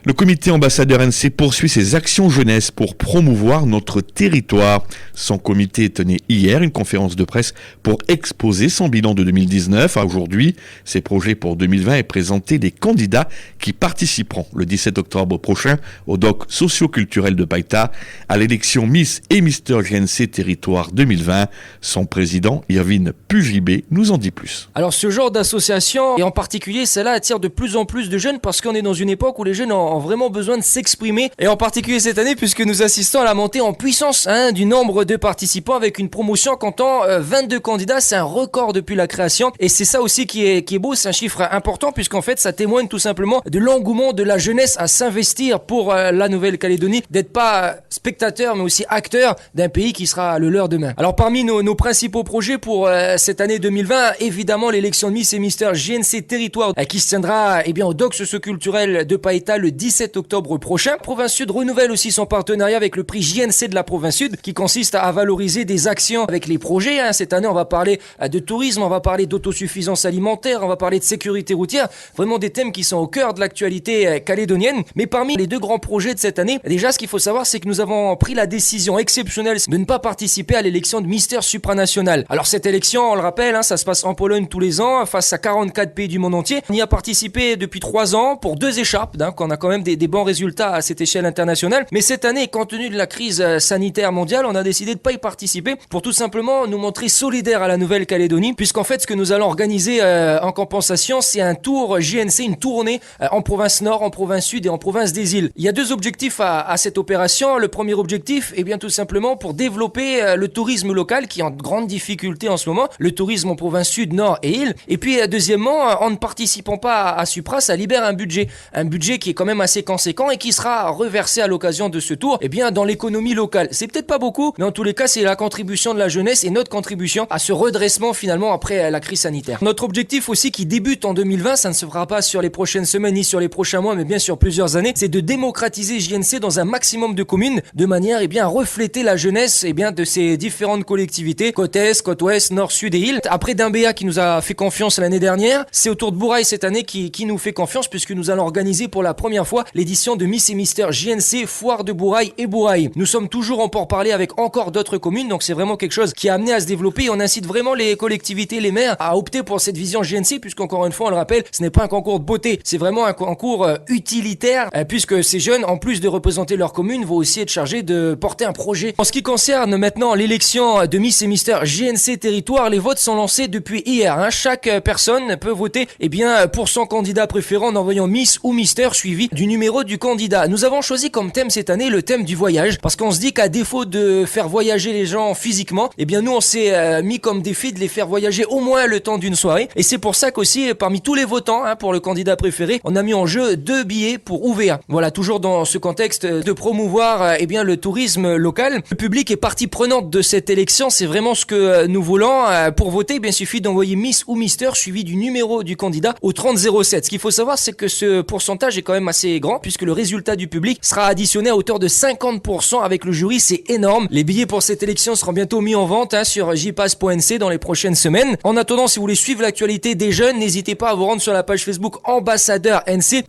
Le comité ambassadeur NC poursuit ses actions jeunesse pour promouvoir notre territoire. Son comité tenait hier une conférence de presse pour exposer son bilan de 2019. Aujourd'hui, ses projets pour 2020 et présenter les candidats qui participeront le 17 octobre prochain au doc socio-culturel de Païta à l'élection Miss et Mister GNC Territoire 2020. Son président, Irvine Pugibé, nous en dit plus. Alors ce genre d'association, et en particulier celle-là, attire de plus en plus de jeunes parce qu'on est dans une époque où les jeunes ont vraiment besoin de s'exprimer, et en particulier cette année puisque nous assistons à la montée en puissance du nombre de participants avec une promotion comptant 22 candidats. C'est un record depuis la création, et c'est ça aussi qui est beau. C'est un chiffre important puisqu'en fait ça témoigne tout simplement de l'engouement de la jeunesse à s'investir pour la Nouvelle-Calédonie, d'être pas spectateur mais aussi acteur d'un pays qui sera le leur demain. Alors parmi nos principaux projets pour cette année 2020, évidemment l'élection de Miss et Mister GNC Territoire qui se tiendra au doc socio-culturel de Païta le 17 octobre prochain. Province Sud renouvelle aussi son partenariat avec le prix JNC de la Province Sud qui consiste à valoriser des actions avec les projets. Cette année, on va parler de tourisme, on va parler d'autosuffisance alimentaire, on va parler de sécurité routière. Vraiment des thèmes qui sont au cœur de l'actualité calédonienne. Mais parmi les deux grands projets de cette année, déjà ce qu'il faut savoir, c'est que nous avons pris la décision exceptionnelle de ne pas participer à l'élection de Mister Supranational. Alors cette élection, on le rappelle, ça se passe en Pologne tous les ans face à 44 pays du monde entier. On y a participé depuis 3 ans pour 2 écharpes, qu'on a quand même des bons résultats à cette échelle internationale. Mais cette année, compte tenu de la crise sanitaire mondiale, on a décidé de ne pas y participer pour tout simplement nous montrer solidaires à la Nouvelle-Calédonie, puisqu'en fait, ce que nous allons organiser en compensation, c'est un tour JNC, une tournée en province Nord, en province Sud et en province des îles. Il y a 2 objectifs à cette opération. Le premier objectif est bien tout simplement pour développer le tourisme local qui est en grande difficulté en ce moment, le tourisme en province Sud, Nord et îles. Et puis deuxièmement, en ne participant pas à Supra, ça libère un budget qui est quand même assez conséquent et qui sera reversé à l'occasion de ce tour dans l'économie locale. C'est peut-être pas beaucoup, mais en tous les cas, c'est la contribution de la jeunesse et notre contribution à ce redressement finalement après la crise sanitaire. Notre objectif aussi qui débute en 2020, ça ne se fera pas sur les prochaines semaines ni sur les prochains mois, mais bien sur plusieurs années, c'est de démocratiser JNC dans un maximum de communes de manière à refléter la jeunesse de ces différentes collectivités, côte Est, côte Ouest, Nord, Sud et îles. Après Dimbéa qui nous a fait confiance l'année dernière, c'est au tour de Bourail cette année qui nous fait confiance puisque nous allons organiser pour la première fois l'édition de Miss et Mister JNC Foire de Bourail et Bourail. Nous sommes toujours en pourparlers avec encore d'autres communes, donc c'est vraiment quelque chose qui a amené à se développer et on incite vraiment les collectivités, les maires à opter pour cette vision JNC puisqu'encore une fois on le rappelle, ce n'est pas un concours de beauté, c'est vraiment un concours utilitaire puisque ces jeunes, en plus de représenter leur commune, vont aussi être chargés de porter un projet. En ce qui concerne maintenant l'élection de Miss et Mister JNC Territoire, les votes sont lancés depuis hier. Chaque personne peut voter pour son candidat préféré en envoyant Miss ou Mister suivi du numéro du candidat. Nous avons choisi comme thème cette année le thème du voyage parce qu'on se dit qu'à défaut de faire voyager les gens physiquement, nous on s'est mis comme défi de les faire voyager au moins le temps d'une soirée et c'est pour ça qu'aussi parmi tous les votants pour le candidat préféré, on a mis en jeu 2 billets pour Ouvéa. Voilà, toujours dans ce contexte de promouvoir le tourisme local. Le public est partie prenante de cette élection, c'est vraiment ce que nous voulons. Pour voter, il suffit d'envoyer Miss ou Mister suivi du numéro du candidat au 3007. Ce qu'il faut savoir, c'est que ce pourcentage est quand même assez grand puisque le résultat du public sera additionné à hauteur de 50% avec le jury, c'est énorme. Les billets pour cette élection seront bientôt mis en vente sur jpass.nc dans les prochaines semaines. En attendant, si vous voulez suivre l'actualité des jeunes, n'hésitez pas à vous rendre sur la page Facebook Ambassadeur NC.